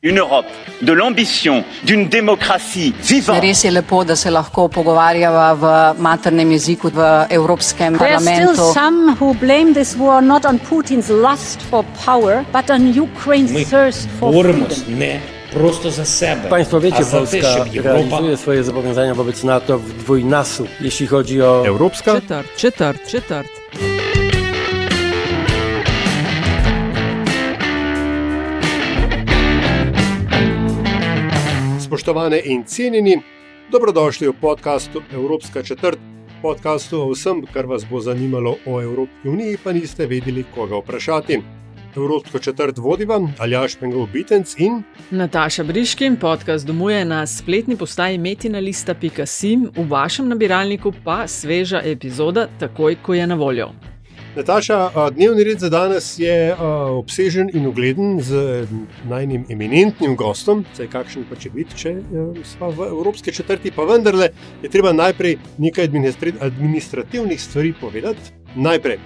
Une Europe de l'ambition, d'une démocratie vivante. Res je lepo, da se lahko pogovarjava v maternem jeziku v Evropskem parlamentu. There are still some who blame this war not on Putin's lust for power, but on Ukraine's thirst for Borimo freedom. ne prosto za sebe. Państwo wiecie, a za Polska te, żeby Europa realizuje swoje zobowiązania wobec NATO w dwójnasób, jeśli chodzi o... Evropska? Četrt. Spoštovane in cenjeni, dobrodošli v podkastu Evropska četrt, podkastu o vsem, kar vas bo zanimalo o Evropski uniji, pa niste vedeli, koga vprašati. Evropsko četrt vodiva Aljaž Pengov-Bitenc in Nataša Briškin, podcast domuje na spletni postaji metinalista.si, v vašem nabiralniku pa sveža epizoda takoj, ko je na voljo. Nataša, dnevni red za danes je obsežen in ugleden z najnim eminentnim gostom, saj kakšen pa če biti, če sva v Evropski četrti, pa vendarle je treba najprej nekaj administrativnih stvari povedati. Najprej,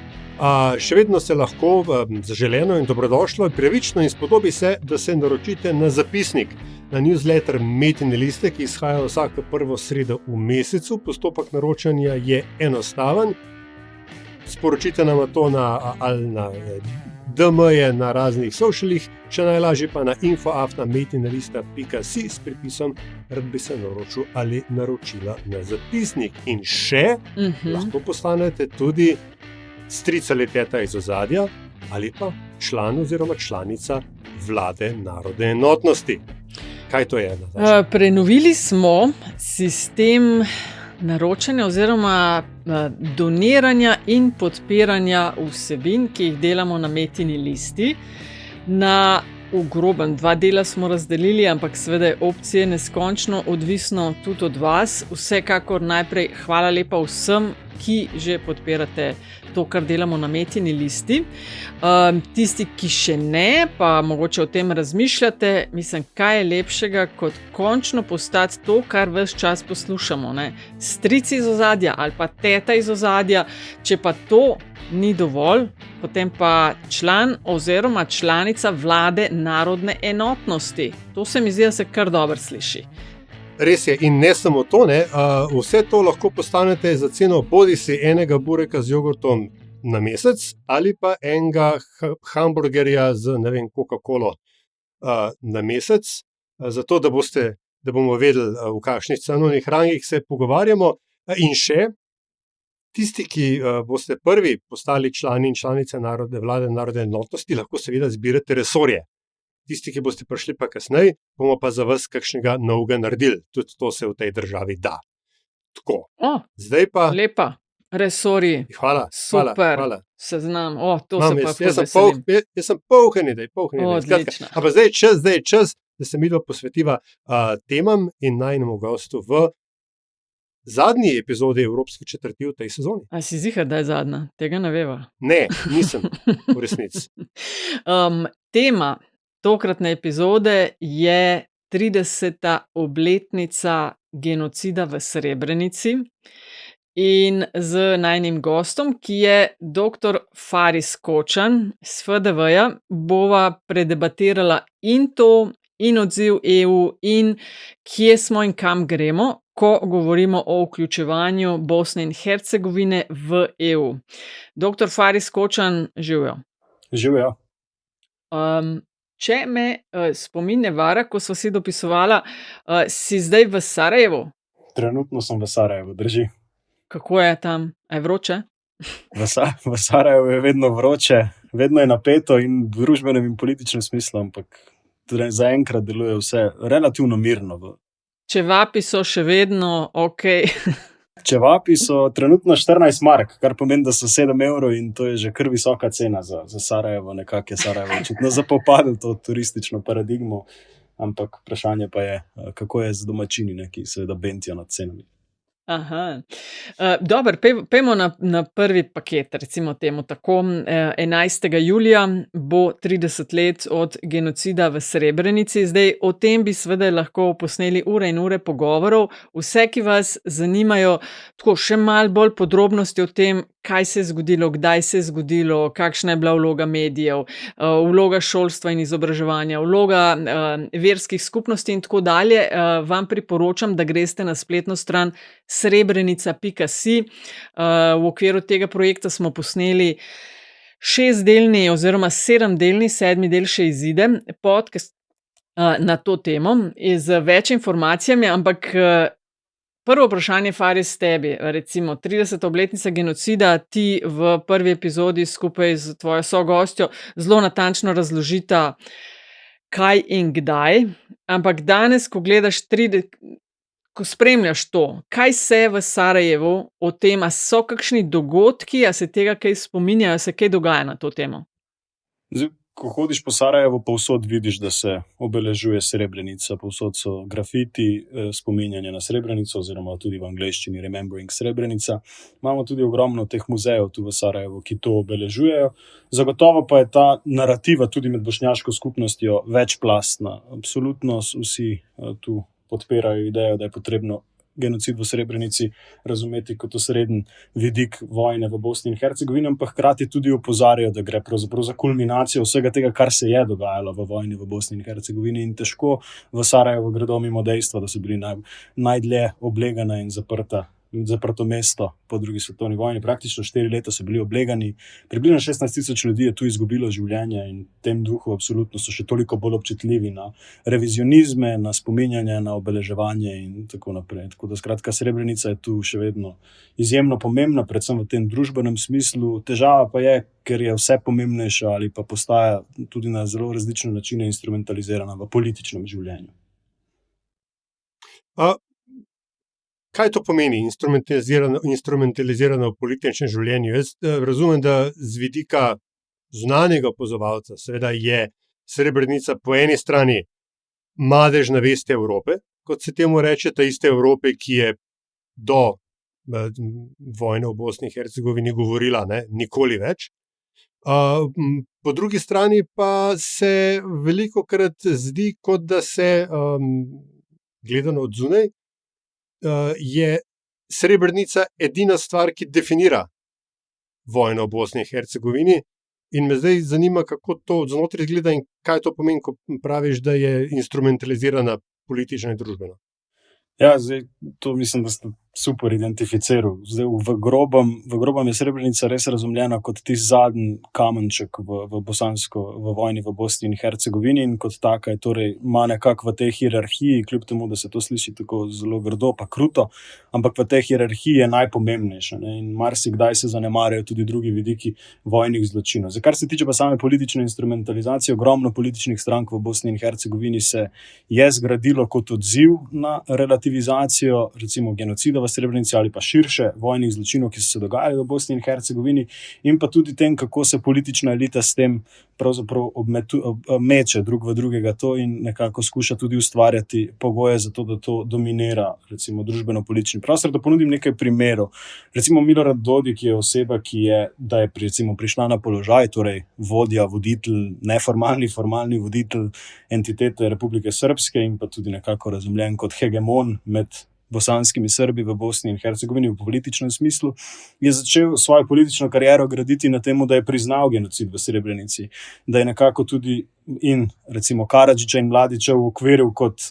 še vedno se lahko zaželeno in dobrodošlo in pravično in spodobi se, da se naročite na zapisnik, na newsletter Metine liste, ki izhaja vsako prvo sredo v mesecu. Postopek naročanja je enostaven. Sporočite nam to ali na DM-je na raznih socialih, če najlažje pa na info@metinalista.si s pripisom rad bi se naročil ali naročila na zapisnik. In še lahko postanete tudi stric ali teta iz ozadja ali pa član oziroma članica vlade narodne enotnosti. Kaj to je? Prenovili smo sistem naročanja oziroma doniranja in podpiranja vsebin, ki jih delamo na Metini listi. Na v grobem 2 dela smo razdelili, ampak seveda je opcije neskončno odvisno tudi od vas. Vsekakor najprej hvala lepa vsem, ki že podpirate to, kar delamo na Metini listi. Tisti, ki še ne, pa mogoče o tem razmišljate, mislim, kaj je lepšega, kot končno postati to, kar ves čas poslušamo, ne? Strici iz ozadja ali pa teta iz ozadja. Če pa to ni dovolj, potem pa član oziroma članica vlade narodne enotnosti. To se mi zdi, da se kar dobro sliši. Res je, in ne samo to, ne, vse to lahko postanete za ceno bodisi enega bureka z jogurtom na mesec ali pa enega hamburgerja z, ne vem, Coca-Colo na mesec, zato da bomo vedeli, v kakšnih cenovnih rangih se pogovarjamo. In še, tisti, ki boste prvi postali člani in članice vlade narodne enotnosti, lahko seveda zbirate resorje. Tisti, ki boste prišli pa kasneje, bomo pa za vas kakšnega novega naredili. Tudi to se v tej državi da. Tako. Zdaj pa... Lepa. Resorji. Hvala. Super. Hvala. Seznam. To Mam, se pa jaz veselim. sem polhen idej. Odlično. Ampak zdaj je čas, da se midva posvetiva temam in najnemu gostu v zadnji epizodi Evropske četrti v tej sezoni. A si ziher, da je zadnja? Tega ne veva. Ne, nisem v resnici. Tema tokratne epizode je 30. obletnica genocida v Srebrenici in z najnim gostom, ki je dr. Faris Kočan z FDV-ja, bova predebatirala in to, in odziv EU, in kje smo in kam gremo, ko govorimo o vključevanju Bosne in Hercegovine v EU. Dr. Faris Kočan, živjo. Živjo. Če me spomin ne vara, ko sva si dopisovala, si zdaj v Sarajevu? Trenutno sem v Sarajevu, drži. Kako je tam? Je vroče? V Sarajevu je vedno vroče, vedno je napeto in v družbenem in političnem smislu, ampak zaenkrat deluje vse relativno mirno. Čevapi so še vedno ok. Čevapi so trenutno 14 mark, kar pomeni, da so 7 evrov in to je že kar visoka cena za Sarajevo. Nekako je Sarajevo očitno zapopadel to turistično paradigmo, ampak vprašanje pa je, kako je z domačini, ki seveda bentijo nad cenami. Aha. Dobro, pejmo na prvi paket, recimo temu tako. 11. julija bo 30 let od genocida v Srebrenici. Zdaj, o tem bi seveda lahko posneli ure in ure pogovorov. Vse, ki vas zanimajo tako še malo bolj podrobnosti o tem, kaj se je zgodilo, kdaj se je zgodilo, kakšna je bila vloga medijev, vloga šolstva in izobraževanja, vloga verskih skupnosti in tako dalje, vam priporočam, da greste na spletno stran srebrenica.si. V okviru tega projekta smo posneli 6-delni oziroma 7-delni, 7. del še izide, podcast na to temo z več informacijami, ampak prvo vprašanje, Faris, tebi, recimo 30. obletnica genocida, ti v prvi epizodi skupaj z tvojo sogostjo zelo natančno razložita, kaj in kdaj, ampak danes, ko gledaš ko spremljaš to, kaj se v Sarajevu o tem, a so kakšni dogodki, a se tega kaj spominjajo, se kaj dogaja na to temo? Zdaj, ko hodiš po Sarajevu, povsod vidiš, da se obeležuje Srebrenica, povsod so grafiti, spominjanje na Srebrenico, oziroma tudi v angleščini Remembering Srebrenica. Imamo tudi ogromno teh muzejev tu v Sarajevu, ki to obeležujejo. Zagotovo pa je ta narativa tudi med bošnjaško skupnostjo večplastna. Absolutno vsi tu podpirajo idejo, da je potrebno genocid v Srebrenici razumeti kot osrednji vidik vojne v Bosni in Hercegovini, pa hkrati tudi opozarjajo, da gre pravzaprav za kulminacijo vsega tega, kar se je dogajalo v vojni v Bosni in Hercegovini, in težko v Sarajevo gredo mimo dejstva, da so bili najdlje oblegana in zaprto mesto po drugi svetovni vojni. Praktično 4 leta so bili oblegani, približno 16,000 ljudi je tu izgubilo življenje in v tem duhu absolutno so še toliko bolj občutljivi na revizionizme, na spominjanje, na obeleževanje in tako naprej. Tako da skratka Srebrenica je tu še vedno izjemno pomembna, predvsem v tem družbenem smislu. Težava pa je, ker je vse pomembnejša ali pa postaja tudi na zelo različne načine instrumentalizirana v političnem življenju. Kaj to pomeni, instrumentalizirano v političnem življenju? Jaz razumem, da z vidika zunanjega opazovalca seveda je Srebrenica po eni strani madež na vesti Evrope, kot se temu reče, ta iste Evrope, ki je do vojne v Bosni in Hercegovini govorila, nikoli več. Po drugi strani pa se velikokrat zdi, kot da se, gledano od zunaj, je Srebrenica edina stvar, ki definira vojno v Bosni in Hercegovini, in me zdaj zanima, kako to znotraj izgleda in kaj to pomeni, ko praviš, da je instrumentalizirana politično in družbeno. Ja, zdaj, to mislim, da ste super identificiral. Zdaj, v grobem je Srebrenica res razumljena kot tisti zadnji kamenček v vojni v Bosni in Hercegovini, in kot taka je torej ima nekako v tej hierarhiji, kljub temu, da se to sliši tako zelo grdo pa kruto, ampak v tej hierarhiji je najpomembnejša, in marsikdaj se zanemarjajo tudi drugi vidiki vojnih zločinov. Kar se tiče pa same politične instrumentalizacije, ogromno političnih strank v Bosni in Hercegovini se je zgradilo kot odziv na relativizacijo, recimo genocida v Srebrenici ali pa širše vojnih zločinov, ki so se dogajali v Bosni in Hercegovini, in pa tudi tem, kako se politična elita s tem pravzaprav meče drug v drugega to in nekako skuša tudi ustvarjati pogoje za to, da to dominira, recimo, družbeno-politični prostor. Da ponudim nekaj primerov. Recimo Milorad Dodik je oseba, ki je, da je recimo prišla na položaj, torej vodja, voditelj, neformalni, formalni voditelj entitete Republike Srpske in pa tudi nekako razumljen kot hegemon med bosanskimi Srbi v Bosni in Hercegovini v političnem smislu, je začel svojo politično kariero graditi na temu, da je priznal genocid v Srebrenici, da je nekako tudi in recimo Karadžića in Mladića ukviril kot,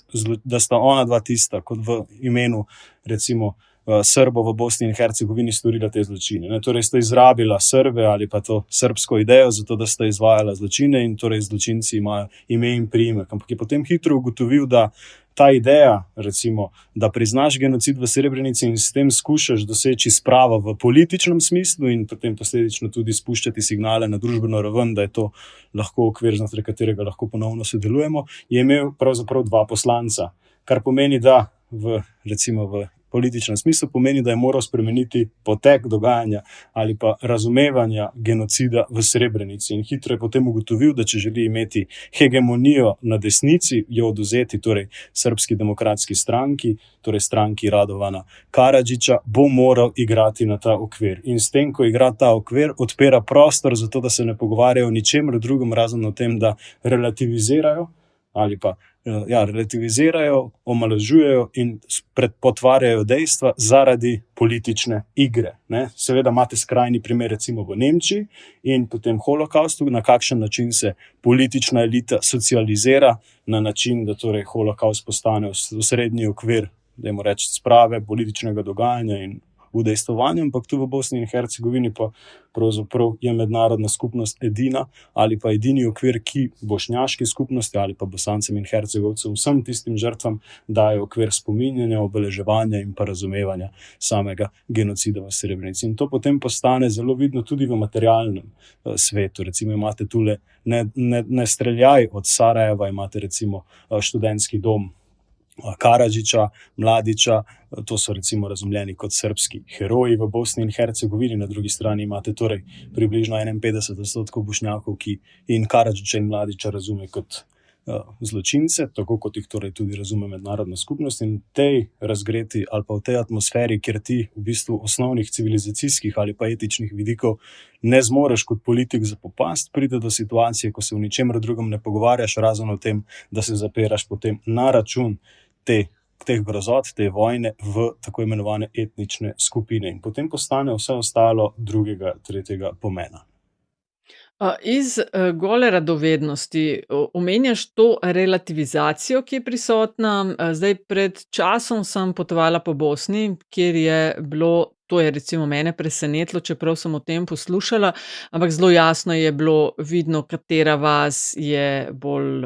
da sta ona dva tista, kot v imenu recimo Srbov v Bosni in Hercegovini storila te zločine. Torej sta izrabila Srbe ali pa to srbsko idejo, zato da sta izvajala zločine in torej zločinci imajo ime in priimek. Ampak je potem hitro ugotovil, da ta ideja, recimo, da priznaš genocid v Srebrenici in s tem skušaš doseči spravo v političnem smislu in potem posledično tudi spuščati signale na družbeno raven, da je to lahko okvir, znotraj katerega lahko ponovno sodelujemo, je imel pravzaprav 2 poslanca, kar pomeni, da v političnem smislu pomeni, da je moral spremeniti potek dogajanja ali pa razumevanja genocida v Srebrenici. In hitro je potem ugotovil, da če želi imeti hegemonijo na desnici, jo odvzeti, torej Srpski demokratski stranki, torej stranki Radovana Karadžića, bo moral igrati na ta okvir. In s tem, ko igra ta okvir, odpira prostor za to, da se ne pogovarjajo o ničemer drugem, razen o tem, da relativizirajo ali pa relativizirajo, omalovažujejo in potvarjajo dejstva zaradi politične igre. Ne? Seveda imate skrajni primer recimo v Nemčiji in potem holokaustu, na kakšen način se politična elita socializira na način, da torej holokaust postane osrednji okvir, dajmo reči, sprave, političnega dogajanja in udejstvovanja, ampak tu v Bosni in Hercegovini pa pravzaprav je mednarodna skupnost edina ali pa edini okvir, ki bošnjaški skupnosti ali pa Bosancem in Hercegovcem, vsem tistim žrtvam daje okvir spominjanja, obeleževanja in pa razumevanja samega genocida v Srebrenici. In to potem postane zelo vidno tudi v materialnem svetu. Recimo imate tule ne streljaj od Sarajeva, imate recimo študentski dom Karadžića, Mladića, to so recimo razumljeni kot srbski heroji v Bosni in Hercegovini, na drugi strani imate torej približno 51% bošnjakov, ki in Karadžića in Mladića razume kot zločince, tako kot jih torej tudi razume mednarodna skupnost. In tej razgreti ali pa v tej atmosferi, kjer ti v bistvu osnovnih civilizacijskih ali pa etičnih vidikov ne zmoreš kot politik zapopast, pride do situacije, ko se v ničemer drugem ne pogovarjaš, razen o tem, da se zapiraš potem na račun teh grozot, te vojne v tako imenovane etnične skupine. In potem postane vse ostalo drugega, tretjega pomena. Iz gole radovednosti omenjaš to relativizacijo, ki je prisotna. Zdaj, pred časom sem potovala po Bosni, kjer je bilo, to je recimo mene presenetilo, čeprav sem o tem poslušala, ampak zelo jasno je bilo vidno, katera vas je bolj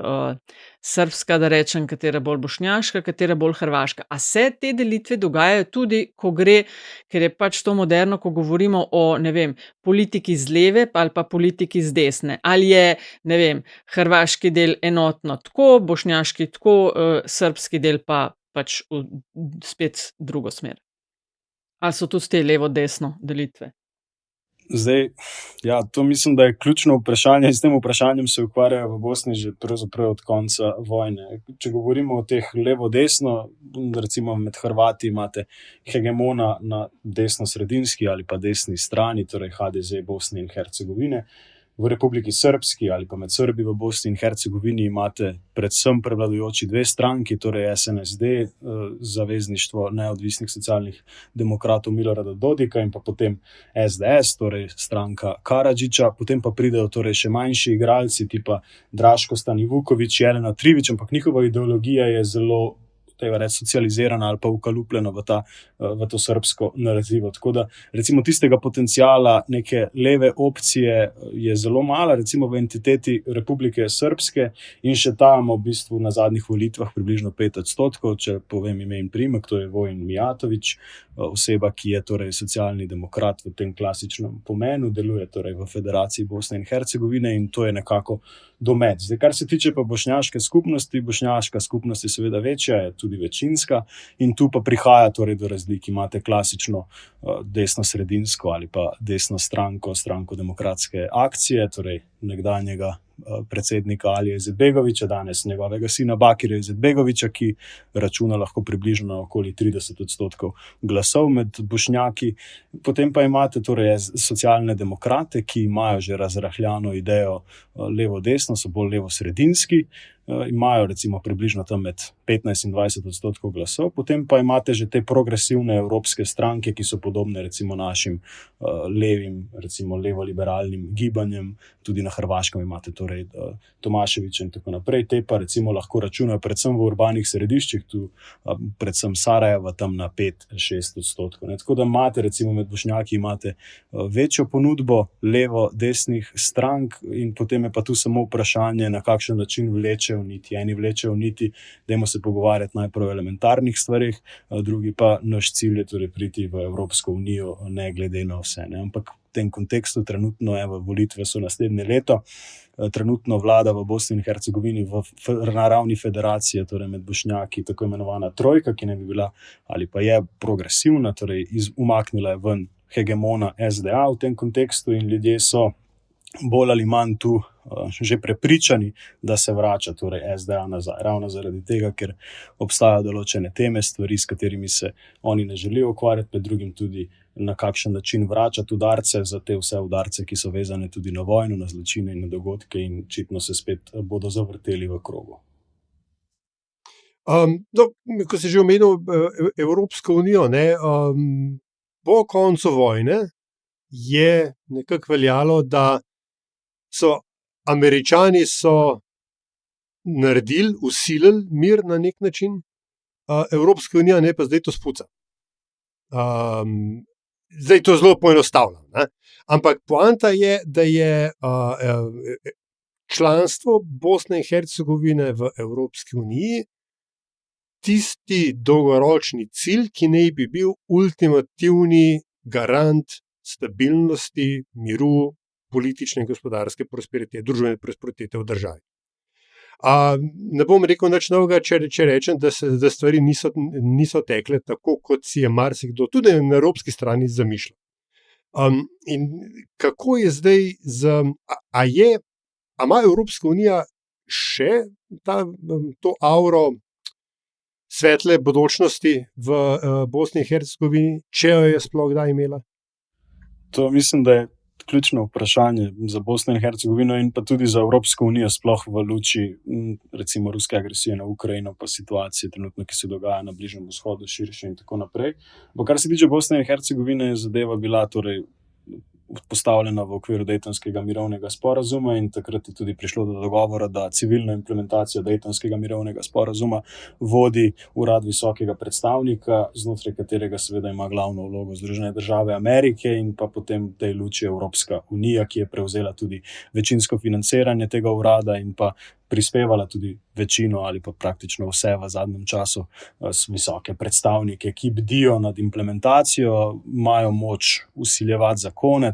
srbska, da rečem, katera bolj bošnjaška, katera bolj hrvaška. A se te delitve dogajajo tudi, ko gre, ker je pač to moderno, ko govorimo o, ne vem, politiki z leve ali pa politiki z desne. Ali je, ne vem, hrvaški del enotno tako, bošnjaški tako, srbski del pa pač spet drugo smer. Ali so tudi te levo-desno delitve? Zdaj, to mislim, da je ključno vprašanje in s tem vprašanjem se ukvarjajo v Bosni že pravzaprav od konca vojne. Če govorimo o teh levo-desno, recimo med Hrvati imate hegemona na desno-sredinski ali pa desni strani, torej HDZ Bosne in Hercegovine. V Republiki Srpski ali pa med Srbi v Bosni in Hercegovini imate predvsem prevladujoči dve stranki, torej SNSD, Zavezništvo neodvisnih socialnih demokratov Milorada Dodika, in pa potem SDS, torej stranka Karadžića, potem pa pridejo torej še manjši igralci, tipa Draško Stanivuković, Jelena Trivić, ampak njihova ideologija je zelo socializirana ali pa ukalupljena v to srbsko narativo. Tako da recimo tistega potencijala neke leve opcije je zelo malo, recimo v entiteti Republike Srpske, in še tam v bistvu na zadnjih volitvah približno 5%, če povem ime in priimek, to je Vojin Mijatović, oseba, ki je torej socialni demokrat v tem klasičnem pomenu, deluje torej v Federaciji Bosne in Hercegovine, in to je nekako domet. Zdaj, kar se tiče pa bošnjaške skupnosti, bošnjaška skupnost je seveda večja, je tudi večinska, in tu pa prihaja torej do razlik. Imate klasično desno-sredinsko ali pa desno stranko demokratske akcije, torej nekdanjega predsednika Alije Izetbegovića, danes njegovega sina Bakira Izetbegovića, ki računa lahko približno na okoli 30% glasov med bošnjaki. Potem pa imate torej socialne demokrate, ki imajo že razrahljano idejo levo-desno, so bolj levo-sredinski, imajo recimo približno tam med 15 in 20% glasov. Potem pa imate že te progresivne evropske stranke, ki so podobne recimo našim levim, recimo levo-liberalnim gibanjem. Tudi na Hrvaškem imate torej Tomaševića in tako naprej. Te pa recimo lahko računajo predvsem v urbanih središčih, tu predvsem Sarajeva, tam na 5-6%. Tako da imate recimo med bošnjaki imate večjo ponudbo levo-desnih strank, in potem je pa tu samo vprašanje, na kakšen način vlečejo niti. Eni vlečejo niti, dajmo se pogovarjati najprej o elementarnih stvarih, drugi pa naš cilj je torej priti v Evropsko unijo, ne glede na vse. Ampak v tem kontekstu trenutno, volitve so naslednje leto, trenutno vlada v Bosni in Hercegovini na ravni federacije, torej med bošnjaki, tako imenovana trojka, ki ne bi bila ali pa je progresivna, torej umaknila je ven hegemona SDA v tem kontekstu, in ljudje so bolj ali manj tu že prepričani, da se vrača torej SDA nazaj. Ravno zaradi tega, ker obstajajo določene teme, stvari, s katerimi se oni ne želijo ukvarjati, med drugim tudi na kakšen način vračati udarce za te vse udarce, ki so vezane tudi na vojno, na zločine in na dogodke, in očitno se spet bodo zavrteli v krogu. Ko si že omenil Evropsko unijo, po koncu vojne je nekako veljalo, da so Američani naredili, usilili mir na nek način, Evropska unija ne pa zdaj to spuca. Zdaj to zelo poenostavljam, ampak poanta je, da je članstvo Bosne in Hercegovine v Evropski uniji tisti dolgoročni cilj, ki naj bi bil ultimativni garant stabilnosti, miru, politične in gospodarske prosperitete, družbene prosperitete v državi. Ne bom rekel nič novega, če rečem, da stvari niso tekle tako, kot si je marsikdo tudi na evropski strani zamišljal. In kako je zdaj a ima Evropska unija še to auro svetle bodočnosti v Bosni in Hercegovini, če jo je sploh kdaj imela? To mislim, da je ključno vprašanje za Bosno in Hercegovino in pa tudi za Evropsko unijo, sploh v luči recimo ruske agresije na Ukrajino, pa situacije trenutno, ki se dogaja na Bližnjem vzhodu, širše in tako naprej. Kar se tiče Bosne in Hercegovine, je zadeva bila torej postavljena v okviru Dejtonskega mirovnega sporazuma in takrat je tudi prišlo do dogovora, da civilno implementacijo Dejtonskega mirovnega sporazuma vodi urad visokega predstavnika, znotraj katerega seveda ima glavno vlogo Združene države Amerike in pa potem v tej luči Evropska unija, ki je prevzela tudi večinsko financiranje tega urada in pa prispevala tudi večino ali pa praktično vse v zadnjem času visoke predstavnike, ki bdijo nad implementacijo, imajo moč vsiljevati zakone,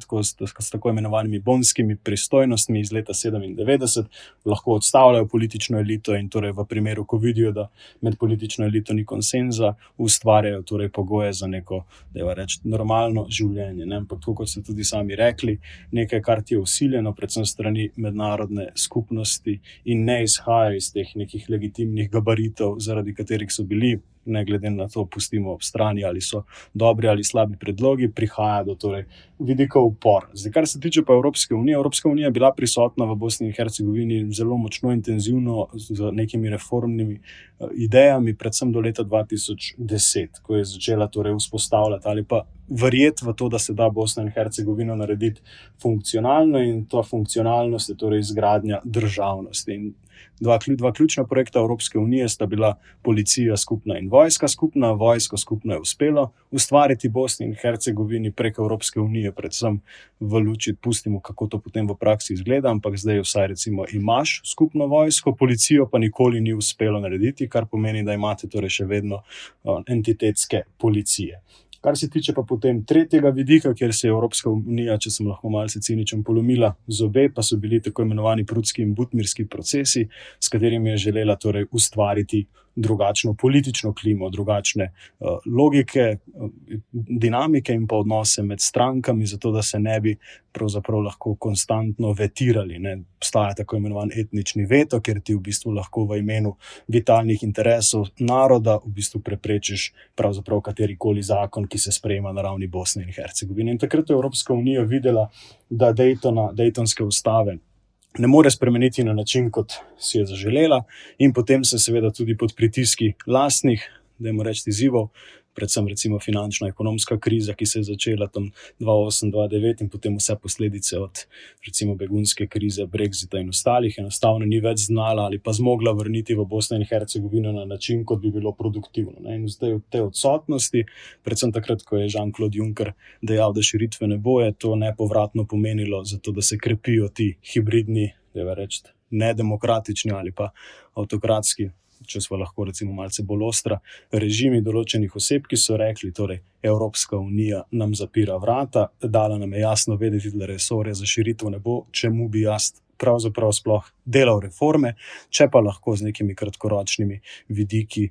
s tako imenovanimi bonskimi pristojnostmi iz leta 1997, lahko odstavljajo politično elito in torej v primeru, ko vidijo, da med politično elito ni konsenza, ustvarjajo torej pogoje za neko, dajva reči, normalno življenje. Ampak tako, kot ste tudi sami rekli, nekaj, kar ti je vsiljeno, predvsem strani mednarodne skupnosti in ne izhaja iz teh nekih legitimnih gabaritov, zaradi katerih so bili, ne glede na to, pustimo ob strani, ali so dobri ali slabi predlogi, prihaja do torej vidika upor. Zdaj, kar se tiče pa Evropske unije, Evropska unija je bila prisotna v Bosni in Hercegovini zelo močno, intenzivno, z nekimi reformnimi idejami, predvsem do leta 2010, ko je začela torej vzpostavljati ali pa verjeti v to, da se da Bosno in Hercegovino narediti funkcionalno, in to funkcionalnost je torej izgradnja državnosti. In dva ključna projekta Evropske unije sta bila policija skupna in vojska skupna. Vojsko skupno je uspelo ustvariti Bosni in Hercegovini prek Evropske unije, predvsem v luči, pustimo, kako to potem v praksi izgleda, ampak zdaj vsaj recimo imaš skupno vojsko, policijo pa nikoli ni uspelo narediti, kar pomeni, da imate torej še vedno entitetske policije. Kar se tiče pa potem tretjega vidika, kjer se je Evropska unija, če sem lahko malce ciničen, polomila zobe, pa so bili tako imenovani prudski in butmirski procesi, s katerimi je želela torej ustvariti drugačno politično klimo, drugačne logike, dinamike in pa odnose med strankami, zato da se ne bi pravzaprav lahko konstantno vetirali. Obstaja tako imenovan etnični veto, kjer ti v bistvu lahko v imenu vitalnih interesov naroda v bistvu preprečiš pravzaprav katerikoli zakon, ki se sprejema na ravni Bosne in Hercegovine. In takrat je Evropska unija videla, da Dejtonske ustave ne more spremeniti na način, kot si je zaželela, in potem se seveda tudi pod pritiski lastnih, dajmo reči, izzivov, predvsem recimo finančno-ekonomska kriza, ki se je začela tam 2008-2009 in potem vse posledice od recimo begunske krize, Brexita in ostalih, enostavno ni več znala ali pa zmogla vrniti v Bosno in Hercegovino na način, kot bi bilo produktivno. In zdaj v tej odsotnosti, predvsem takrat, ko je Jean-Claude Juncker dejal, da širitve ne bo, je to nepovratno pomenilo, zato da se krepijo ti hibridni, dajva reči, nedemokratični ali pa avtokratski, če smo lahko recimo malce bolj ostra, režimi določenih oseb, ki so rekli, torej Evropska unija nam zapira vrata, dala nam je jasno vedeti, da resorja za širitev ne bo, čemu bi jaz pravzaprav sploh delal reforme, če pa lahko z nekimi kratkoročnimi vidiki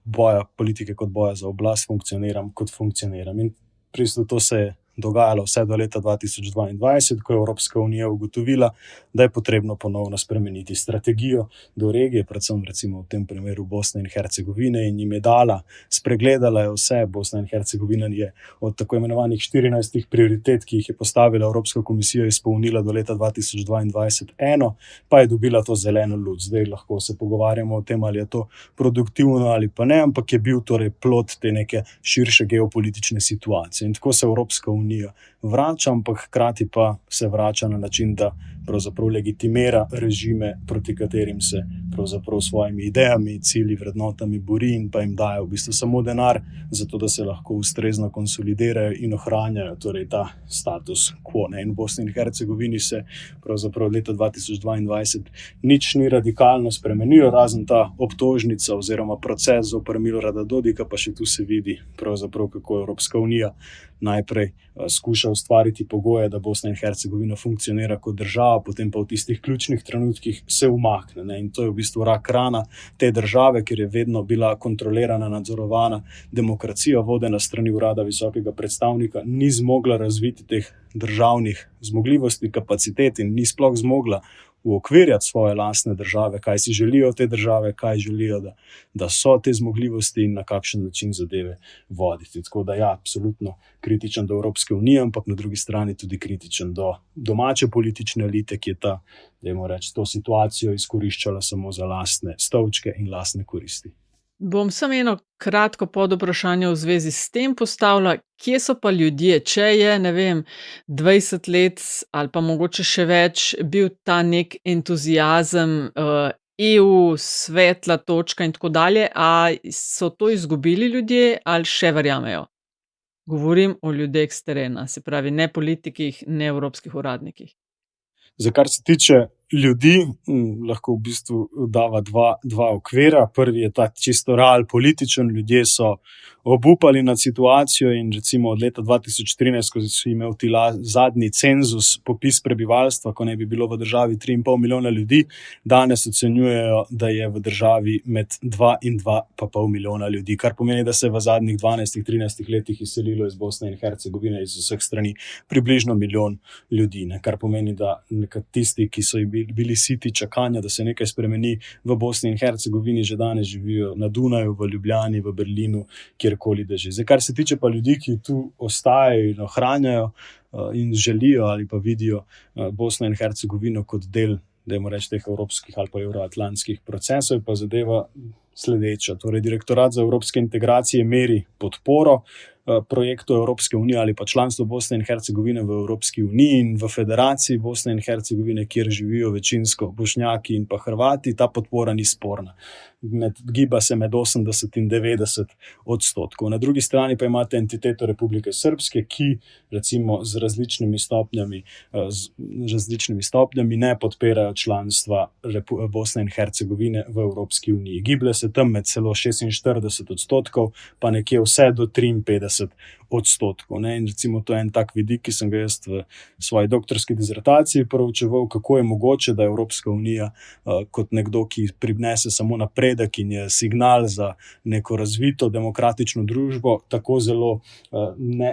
boja politike kot boja za oblast funkcioniram, kot funkcioniram. In pristo to se je dogajalo vse do leta 2022, ko je Evropska unija ugotovila, da je potrebno ponovno spremeniti strategijo do regije, predvsem recimo v tem primeru Bosne in Hercegovine, in jim je dala, spregledala je vse. Bosna in Hercegovina je od tako imenovanih 14 prioritet, ki jih je postavila Evropska komisija, izpolnila do leta 2022 eno, pa je dobila to zeleno luč. Zdaj lahko se pogovarjamo o tem, ali je to produktivno ali pa ne, ampak je bil torej plod te neke širše geopolitične situacije. In tako se Evropska unija vrača, ampak hkrati pa se vrača na način, da pravzaprav legitimira režime, proti katerim se pravzaprav svojimi idejami, cilji, vrednotami bori, in pa jim daje v bistvu samo denar, zato da se lahko ustrezno konsolidirajo in ohranjajo torej ta status quo. In v Bosni in Hercegovini se pravzaprav od leta 2022 nič ni radikalno spremenilo, razen ta obtožnica oziroma proces zoper Milorada Dodika, pa še tu se vidi pravzaprav, kako Evropska unija najprej skuša ustvariti pogoje, da Bosna in Hercegovina funkcionira kot država, potem pa v tistih ključnih trenutkih se umakne. In to je v bistvu rak rana te države, ker je vedno bila kontrolirana, nadzorovana demokracija, vodena strani urada visokega predstavnika, ni zmogla razviti teh državnih zmogljivosti, kapacitet in ni sploh zmogla uokvirjati svoje lastne države, kaj si želijo te države, kaj želijo, da so te zmogljivosti in na kakšen način zadeve voditi. Tako da ja, absolutno kritičen do Evropske unije, ampak na drugi strani tudi kritičen do domače politične elite, ki je to situacijo izkoriščala samo za lastne stolčke in lastne koristi. Bom samo eno kratko podvprašanje v zvezi s tem postavila, kje so pa ljudje, če je, 20 let ali pa mogoče še več bil ta nek entuziazem EU, svetla točka in tako dalje, a so to izgubili ljudje ali še verjamejo? Govorim o ljudeh s terena, se pravi ne politikih, ne evropskih uradnikih. Za kar se tiče ljudi, lahko v bistvu dava dva okvira. Prvi je ta čisto real političen. Ljudje so obupali nad situacijo in recimo od leta 2013, ko so imeli ti zadnji cenzus, popis prebivalstva, ko ne bi bilo v državi 3,5 milijona ljudi, danes ocenjujejo, da je v državi med 2 in 2,5 milijona ljudi, kar pomeni, da se je v zadnjih 12-13 letih izselilo iz Bosne in Hercegovine iz vseh strani približno milijon ljudi, kar pomeni, da tisti, ki so bili siti čakanja, da se nekaj spremeni v Bosni in Hercegovini, že danes živijo na Dunaju, v Ljubljani, v Berlinu, kjerkoli da že. Zdaj, kar se tiče pa ljudi, ki tu ostajajo in ohranjajo in želijo ali pa vidijo Bosno in Hercegovino kot del, dajmo reči, teh evropskih ali pa evroatlantskih procesov, je pa zadeva sledeča. Torej, Direktorat za evropske integracije meri podporo projektu Evropske unije ali pa članstvo Bosne in Hercegovine v Evropski uniji in v Federaciji Bosne in Hercegovine, kjer živijo večinsko Bošnjaki in pa Hrvati, ta podpora ni sporna. Giba se med 80 in 90%. Na drugi strani pa imate entiteto Republike Srpske, ki recimo z različnimi stopnjami ne podpirajo članstva Bosne in Hercegovine v Evropski uniji. Giblje se tam med celo 46%, pa nekje vse do 53%. In recimo to je en tak vidik, ki sem ga jaz v svoji doktorski dizertaciji proučeval, kako je mogoče, da Evropska unija kot nekdo, ki prinese samo napredek in je signal za neko razvito demokratično družbo, tako zelo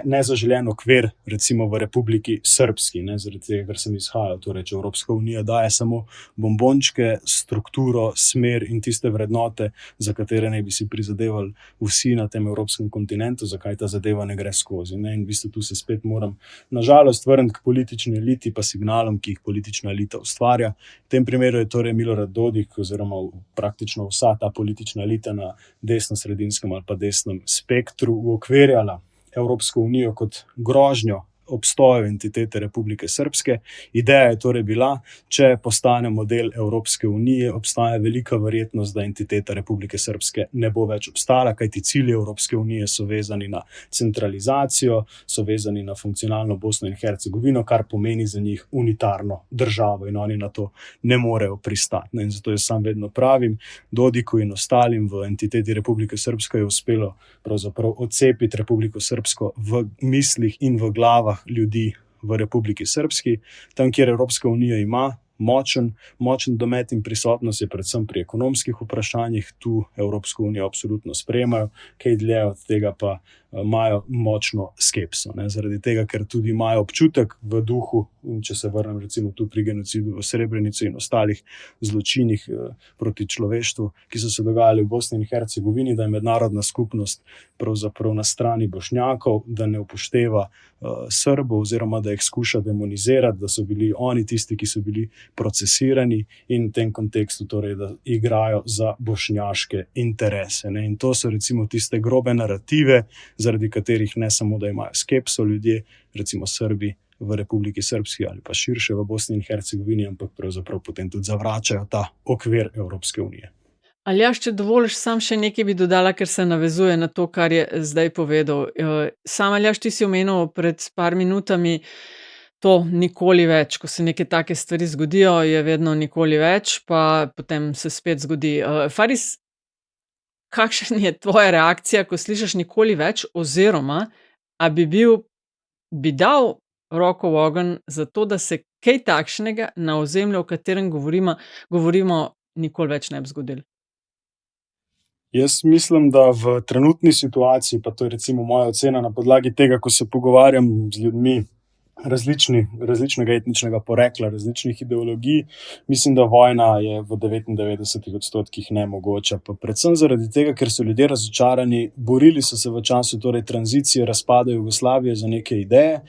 nezaželen okvir recimo v Republiki Srpski, zaradi tega, ker sem izhajal. Torej, če Evropska unija daje samo bombončke, strukturo, smer in tiste vrednote, za katere ne bi si prizadevali vsi na tem evropskem kontinentu, zakaj ta zadeva ne gre skozi. In v bistvu tu se spet moram nažalost vrniti k politični eliti pa signalom, ki jih politična elita ustvarja. V tem primeru je torej Milorad Dodik oziroma praktično vsa ta politična elita na desno-sredinskem ali pa desnem spektru uokvirjala Evropsko unijo kot grožnjo obstoju entitete Republike Srpske. Ideja je torej bila, če postane model Evropske unije, obstaja velika verjetnost, da entiteta Republike Srpske ne bo več obstala, kajti cilji Evropske unije so vezani na centralizacijo, so vezani na funkcionalno Bosno in Hercegovino, kar pomeni za njih unitarno državo in oni na to ne morejo pristati. In zato jaz sam vedno pravim, Dodiku in ostalim v entiteti Republike Srpske je uspelo pravzaprav odcepiti Republiko Srpsko v mislih in v glavah ljudi v Republiki Srpski, tam, kjer Evropska unija ima močen domet in prisotnost je predvsem pri ekonomskih vprašanjih. Tu Evropsko unijo absolutno sprejemajo, kaj dlje od tega pa imajo močno skepso. Zaradi tega, ker tudi imajo občutek v duhu, in če se vrnem recimo tu pri genocidu v Srebrenici in ostalih zločinih proti človeštvu, ki so se dogajali v Bosni in Hercegovini, da je mednarodna skupnost pravzaprav na strani Bošnjakov, da ne upošteva Srbov oziroma da jih skuša demonizirati, da so bili oni tisti, ki so bili procesirani in v tem kontekstu torej, da igrajo za bošnjaške interese. In to so recimo tiste grobe narative, zaradi katerih ne samo, da imajo skepso ljudje, recimo Srbi v Republiki Srpski ali pa širše v Bosni in Hercegovini, ampak pravzaprav potem tudi zavračajo ta okvir Evropske unije. Aljaž, če dovoliš, sam še nekaj bi dodala, ker se navezuje na to, kar je zdaj povedal. Sam, Aljaž, ti si omenil pred par minutami to nikoli več. Ko se neke take stvari zgodijo, je vedno nikoli več, pa potem se spet zgodi. Faris, kakšna je tvoja reakcija, ko slišiš nikoli več, oziroma a bi dal roko v ogenj za to, da se kaj takšnega na ozemlju, o katerem govorimo, nikoli več ne bi zgodilo? Jaz mislim, da v trenutni situaciji, pa to je recimo moja ocena na podlagi tega, ko se pogovarjam z ljudmi različnega etničnega porekla, različnih ideologij, mislim, da vojna je v 99% nemogoča. Pa predvsem zaradi tega, ker so ljudje razočarani, borili so se v času torej tranzicije, razpada Jugoslavije za neke ideje,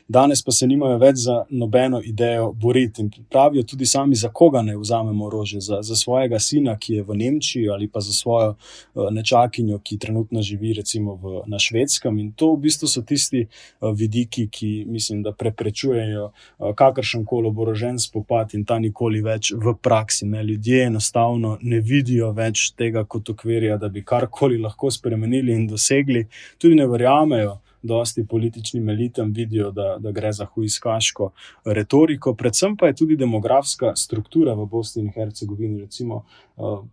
danes pa se nimajo več za nobeno idejo boriti in pravijo tudi sami, za koga ne vzamemo orožje, za svojega sina, ki je v Nemčiji, ali pa za svojo nečakinjo, ki trenutno živi recimo na Švedskem, in to v bistvu so tisti vidiki, ki mislim, da preprečujejo kakršenkoli oborožen spopad in ta nikoli več v praksi. Ljudje enostavno ne vidijo več tega kot okvirja, da bi karkoli lahko spremenili in dosegli, tudi ne verjamejo dosti političnim elitam, vidijo, da gre za hujskaško retoriko, predvsem pa je tudi demografska struktura v Bosni in Hercegovini, recimo,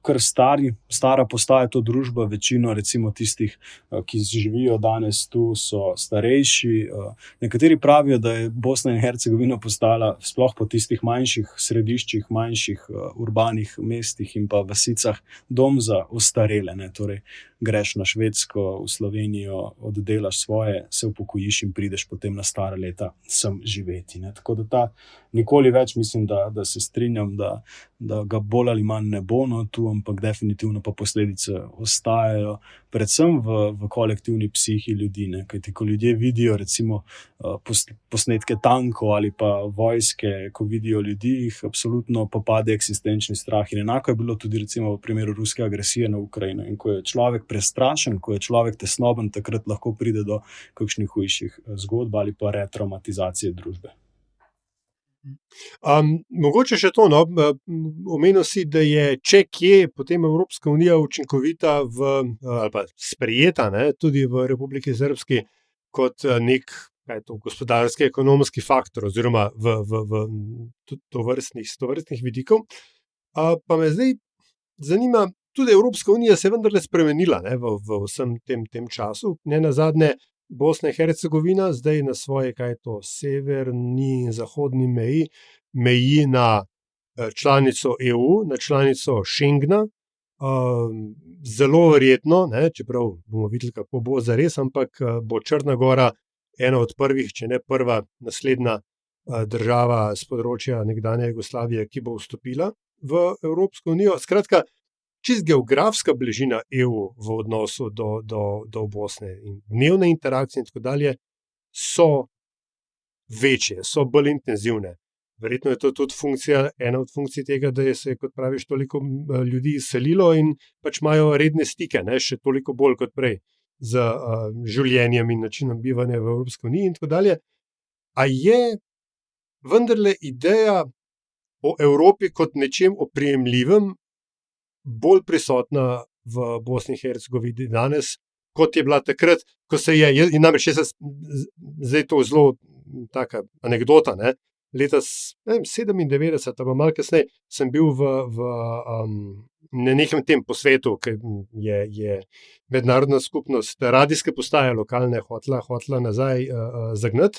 kar stara postaja to družba, večino recimo tistih, ki živijo danes tu, so starejši. Nekateri pravijo, da je Bosna in Hercegovina postala sploh po tistih manjših središčih, manjših urbanih mestih in pa vasicah dom za ostarele. Torej, greš na Švedsko, v Slovenijo, oddelaš svoje, se upokojiš in prideš potem na stara leta sem živeti. Tako da ta nikoli več, mislim, da se strinjam, da ga bolj ali manj ne bo tu, ampak definitivno pa posledice ostajajo, predvsem v kolektivni psihi ljudi. Kajti ko ljudje vidijo recimo posnetke tankov ali pa vojske, ko vidijo ljudi, jih absolutno popade eksistenčni strah. In enako je bilo tudi recimo v primeru ruske agresije na Ukrajino. In ko je človek prestrašen, ko je človek tesnoben, takrat lahko pride do kakšnih hujših zgodb ali pa retraumatizacije družbe. Mogoče še to, omenil si, da je, če kje, potem Evropska unija učinkovita ali pa sprejeta tudi v Republiki Srpski kot nek gospodarski, ekonomski faktor oziroma v tovrstnih vidikov. Pa me zdaj zanima, tudi Evropska unija se je vendarle spremenila v vsem tem času. Nenazadnje Bosna in Hercegovina zdaj na svoje, severni in zahodni meji na članico EU, na članico Schengena. Zelo verjetno, čeprav bomo videli, kako bo zares, ampak bo Črna Gora ena od prvih, če ne prva naslednja država z področja nekdanje Jugoslavije, ki bo vstopila v Evropsko unijo. Skratka, čist geografska bližina EU v odnosu do Bosne in dnevne interakcije in tako dalje so večje, so bolj intenzivne. Verjetno je to tudi ena od funkcij tega, da je se, kot praviš, toliko ljudi izselilo in pač imajo redne stike, še toliko bolj kot prej z življenjem in načinom bivanja v Evropski uniji in tako dalje. A je vendarle ideja o Evropi kot nečem oprijemljivem bolj prisotna v Bosni in Hercegovini danes, kot je bila takrat, ko se je, in namreč zdaj to zelo taka anekdota, leta 97, pa malo kasneje, sem bil na nekem tem posvetu, ker je mednarodna skupnost radijske postaje lokalne hotla nazaj zagnati.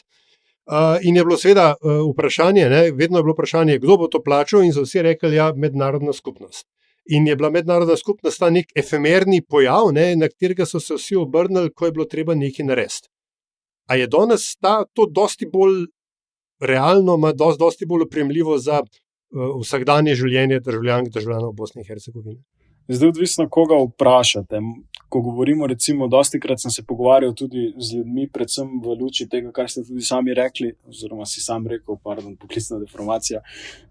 In je bilo seveda vprašanje, vedno je bilo vprašanje, kdo bo to plačal, in so vsi rekli, ja, mednarodna skupnost. In je bila mednarodna skupnost ta nek efemerni pojav, na katerega so se vsi obrnili, ko je bilo treba nekaj narediti. A je danes to dosti bolj realno, dosti bolj opremljivo za vsakdanje življenje državljanov Bosne in Hercegovine? Zdaj, odvisno, koga vprašate. Ko govorimo, recimo, dostikrat sem se pogovarjal tudi z ljudmi, predvsem v luči tega, kar ste tudi sami rekli, oziroma si sam rekel, poklicna deformacija,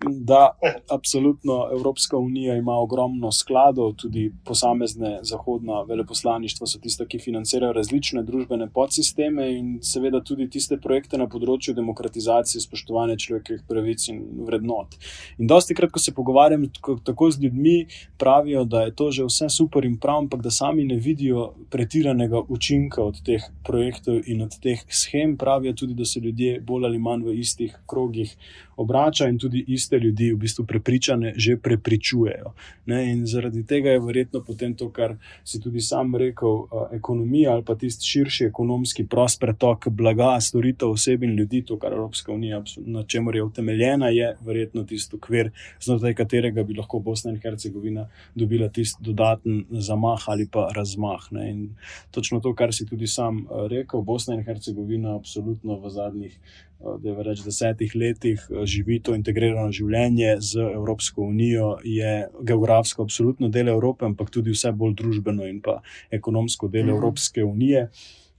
da absolutno Evropska unija ima ogromno skladov, tudi posamezne zahodna veleposlaništva so tiste, ki financirajo različne družbene podsisteme in seveda tudi tiste projekte na področju demokratizacije, spoštovanja človekovih pravic in vrednot. In dostikrat, ko se pogovarjam tako z ljudmi, pravijo, da je to že vse super in prav, ampak da sami ne vidijo pretiranega učinka od teh projektov in od teh shem. Pravijo tudi, da se ljudje bolj ali manj v istih krogih obračajo in tudi iste ljudi v bistvu prepričane že prepričujejo. In zaradi tega je verjetno potem to, kar si tudi sam rekel, ekonomija ali pa tisti širši ekonomski prost pretok blaga, storitev, oseb in ljudi, to, kar Evropska unija na čemer je utemeljena, je verjetno tisti okvir, znotraj katerega bi lahko Bosna in Hercegovina dobila tisti dodaten zamah ali pa razmah. In točno to, kar si tudi sam rekel, Bosna in Hercegovina absolutno v zadnjih 10 letih živi to integrirano življenje z Evropsko unijo, je geografsko absolutno del Evrope, ampak tudi vse bolj družbeno in pa ekonomsko del Evropske unije.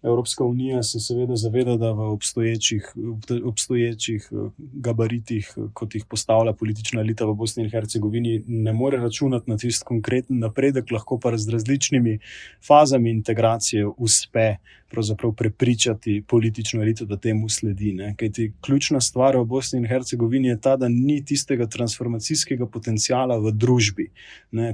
Evropska unija se seveda zaveda, da v obstoječih gabaritih, kot jih postavlja politična elita v Bosni in Hercegovini, ne more računati na tisti konkreten napredek, lahko pa z različnimi fazami integracije uspe pravzaprav prepričati politično elito, da temu sledi. Kajti ključna stvar v Bosni in Hercegovini je ta, da ni tistega transformacijskega potenciala v družbi.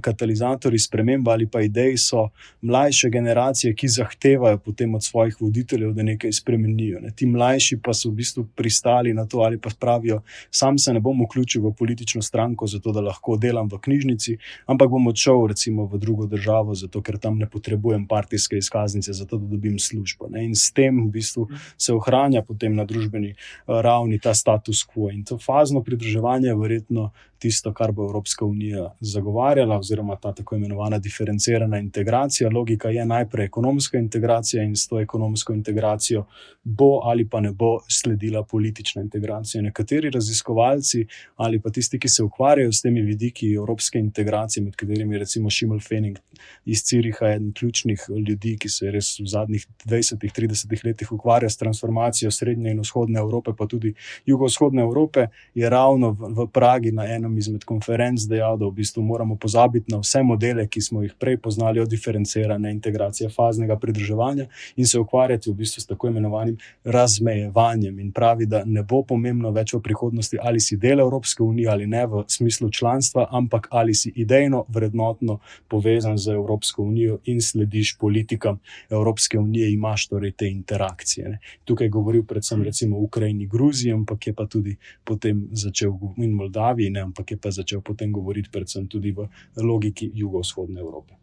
Katalizatorji sprememb ali pa idej so mlajše generacije, ki zahtevajo potem od svojih voditeljev, da nekaj spremenijo. Ti mlajši pa so v bistvu pristali na to ali pa pravijo, sam se ne bom vključil v politično stranko, zato da lahko delam v knjižnici, ampak bom odšel recimo v drugo državo, zato ker tam ne potrebujem partijske izkaznice, zato da dobim službo. In s tem v bistvu se ohranja potem na družbeni ravni ta status quo. In to fazno pridruževanje je verjetno tisto, kar bo Evropska unija zagovarjala, oziroma ta tako imenovana diferencirana integracija. Logika je najprej ekonomska integracija in s to ekonomsko integracijo bo ali pa ne bo sledila politična integracija. Nekateri raziskovalci ali pa tisti, ki se ukvarjajo s temi vidiki evropske integracije, med katerimi recimo Schimmel Fening iz Ciriha, eden ključnih ljudi, ki se je res v zadnjih 20-30 letih ukvarja s transformacijo srednje in vzhodne Evrope, pa tudi jugovzhodne Evrope, je ravno v Pragi na enem izmed konferenc dejal, da v bistvu moramo pozabiti na vse modele, ki smo jih prej poznali od diferencirane integracije, faznega pridruževanja in se ukvarjati v bistvu s tako imenovanim razmejevanjem. In pravi, da ne bo pomembno več v prihodnosti, ali si del Evropske unije ali ne v smislu članstva, ampak ali si idejno, vrednotno povezan z Evropsko unijo in slediš politikam Evropske unije, imaš torej te interakcije. Tukaj govoril predvsem recimo o Ukrajini, Gruziji, ampak je pa tudi potem začel in Moldaviji, ampak je pa začel potem govoriti predvsem tudi v logiki jugovzhodne Evrope.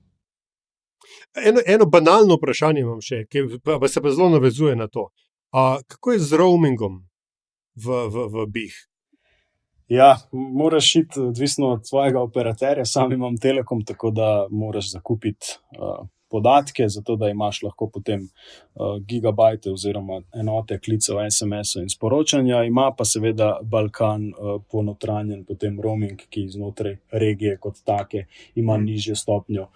Eno banalno vprašanje imam še, ki se pa zelo navezuje na to. Kako je z roamingom v BiH? Ja, moraš iti odvisno od svojega operaterja. Sam imam Telekom, tako da moraš zakupiti podatke, zato da imaš lahko potem gigabajte oziroma enote klicev, SMS-ov in sporočanja. Ima pa seveda Balkan ponotranjen potem roaming, ki znotraj regije kot take ima nižjo stopnjo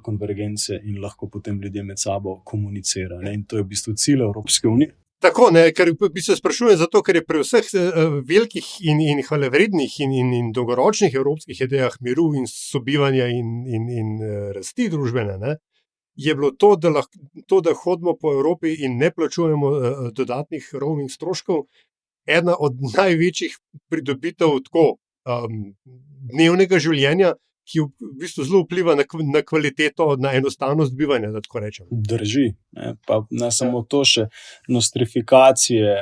konvergence in lahko potem ljudje med sabo komunicirajo. In to je v bistvu cilj Evropske unije. Tako, ker bi se sprašujem zato, ker je pri vseh velikih in hvalevrednih in dolgoročnih evropskih idejah miru in sobivanja in rasti družbene, je bilo to, da hodimo po Evropi in ne plačujemo dodatnih roaming stroškov, ena od največjih pridobitev dnevnega življenja, ki v bistvu zelo vpliva na kvaliteto, na enostavnost bivanja, da tako rečem. Drži, ne, pa ne samo to, še nostrifikacije,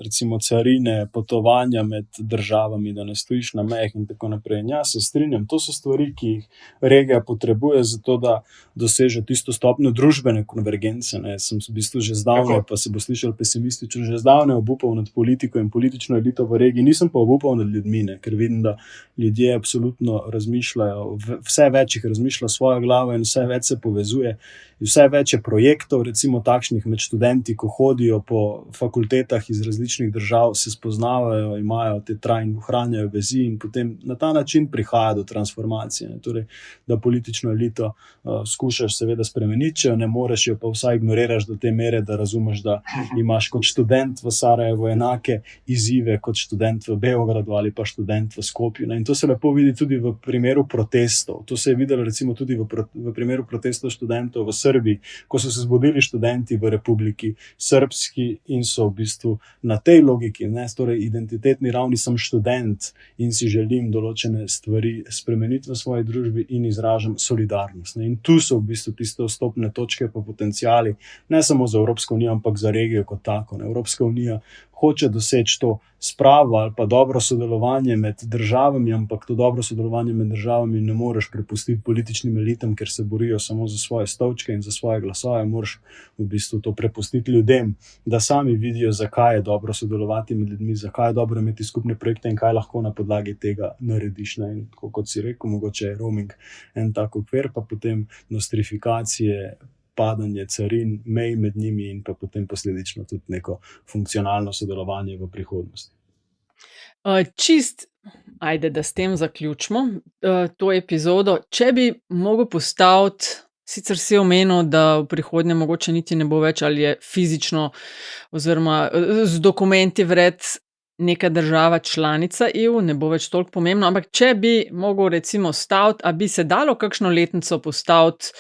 recimo carine, potovanja med državami, da ne stojiš na mejah in tako naprej. In ja, se strinjam, to so stvari, ki jih regija potrebuje za to, da doseže tisto stopnjo družbene konvergence. Ne. Sem v bistvu že zdavnaj, pa se bo slišal pesimistično, že zdavnaj obupal nad politiko in politično elito v regiji, nisem pa obupal nad ljudmi, ne, ker vidim, da ljudje absolutno razmišljajo, vse več jih razmišlja svojo glavo in vse več se povezuje. Vse več je projektov, recimo takšnih med študenti, ko hodijo po fakultetah iz različnih držav, se spoznavajo, imajo te trajne, ohranjajo vezi in potem na ta način prihaja do transformacije. Ne. Torej, da politično elito skušaš seveda spremeniti, če jo ne moreš, jo pa vsaj ignoriraš do te mere, da razumeš, da imaš kot študent v Sarajevu enake izzive kot študent v Beogradu ali pa študent v Skopju. Ne. In to se lepo vidi tudi v primeru protestov. To se je videlo recimo tudi v primeru protestov študentov v Srbiji, ko so se zbudili študenti v Republiki Srpski in so v bistvu na tej logiki, ne, torej identitetni ravni sem študent in si želim določene stvari spremeniti v svoji družbi in izražam solidarnost. Ne. In tu so v bistvu tiste vstopne točke pa potenciali, ne samo za Evropsko unijo, ampak za regijo kot tako. Ne. Evropska unija hoče doseči to spravo ali pa dobro sodelovanje med državami, ampak to dobro sodelovanje med državami ne moreš prepustiti političnim elitam, ker se borijo samo za svoje stolčke in za svoje glasove. Moraš v bistvu to prepustiti ljudem, da sami vidijo, zakaj je dobro sodelovati med ljudmi, zakaj je dobro imeti skupne projekte in kaj lahko na podlagi tega narediš. Ne? In kot si rekel, mogoče je roaming en tak okvir, pa potem nostrifikacije, padanje carin, mej med njimi in pa potem posledično tudi neko funkcionalno sodelovanje v prihodnosti. Ajde, da s tem zaključimo to epizodo. Če bi mogel postaviti, sicer si omenil, da v prihodnje mogoče niti ne bo več, ali je fizično oziroma z dokumenti vred neka država članica EU, ne bo več toliko pomembno, ampak če bi mogel recimo staviti, a bi se dalo kakšno letnico postaviti,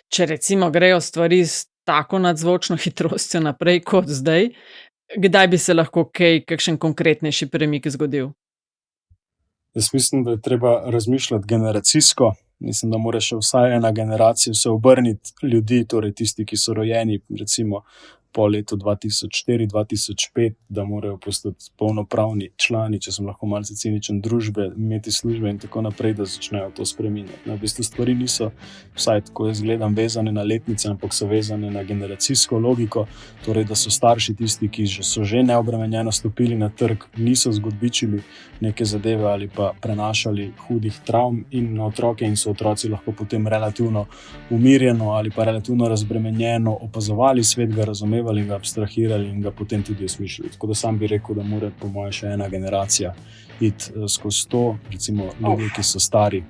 če recimo grejo stvari s tako nadzvočno hitrostjo naprej kot zdaj, kdaj bi se lahko kakšen konkretnejši premik zgodil? Jaz mislim, da je treba razmišljati generacijsko. Mislim, da mora še vsaj ena generacija se obrniti ljudi, torej tisti, ki so rojeni recimo po letu 2004-2005, da morajo postati polnopravni člani, če sem lahko malce ciničen, družbe, imeti službe in tako naprej, da začnejo to spreminjati. V bistvu stvari niso, vsaj tako jaz gledam, vezane na letnice, ampak so vezane na generacijsko logiko, torej da so starši tisti, ki so že neobremenjeno stopili na trg, niso zgodbičili neke zadeve ali pa prenašali hudih travm in na otroke in so otroci lahko potem relativno umirjeno ali pa relativno razbremenjeno opazovali svet, ga razumevali, ga abstrahirali in ga potem tudi osmišljali. Tako da sam bi rekel, da mora po moje še ena generacija iti skozi to, recimo ljudje, ki so stari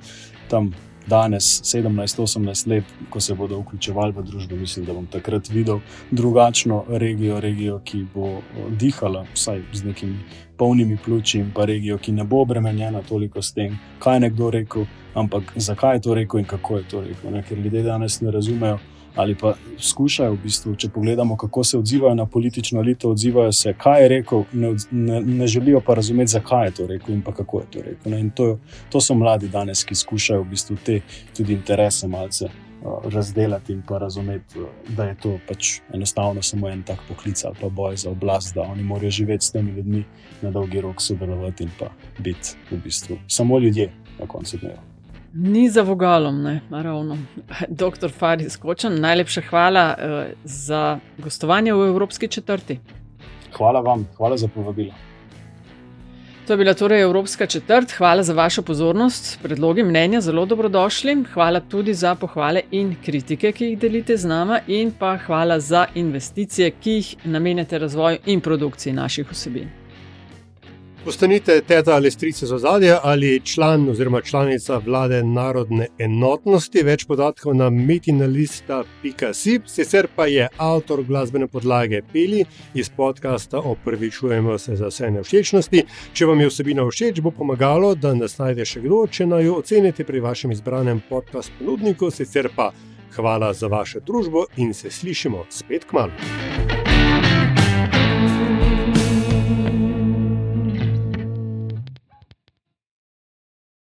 tam danes 17-18 let, ko se bodo vključevali v družbo, mislim, da bom takrat videl drugačno regijo, ki bo dihala vsaj z nekimi polnimi pljuči in pa regijo, ki ne bo obremenjena toliko s tem, kaj je nekdo rekel, ampak zakaj je to rekel in kako je to rekel. Ne? Ker ljudje danes ne razumejo ali pa skušajo v bistvu, če pogledamo, kako se odzivajo na politično elito, odzivajo se, kaj je rekel, ne želijo pa razumeti, zakaj je to rekel in pa kako je to rekel. Ne? In to so mladi danes, ki skušajo v bistvu te tudi interese malce razdelati in pa razumeti, da je to pač enostavno samo en tak poklic ali pa boj za oblast, da oni morajo živeti s temi ljudmi na dolgi rok, sodelovati in pa biti v bistvu samo ljudje na koncu dneva. Ni za vogalom, ne, ravno. Dr. Faris Kočan, najlepša hvala za gostovanje v Evropski četrti. Hvala vam, hvala za povabilo. To je bila torej Evropska četrt. Hvala za vašo pozornost. Predlogi, mnenja zelo dobrodošli. Hvala tudi za pohvale in kritike, ki jih delite z nama, in pa hvala za investicije, ki jih namenjate razvoju in produkciji naših vsebin. Postanite teta ali strica z ozadja ali član oziroma članica vlade narodne enotnosti. Več podatkov na metinalista.si. Sicer pa je avtor glasbene podlage Peli iz podcasta Opravičujemo se za vse nevšečnosti. Če vam je vsebina všeč, bo pomagalo, da nas najde še kdo, če naj jo ocenite pri vašem izbranem podcast ponudniku. Sicer pa hvala za vašo družbo in se slišimo spet kmalu.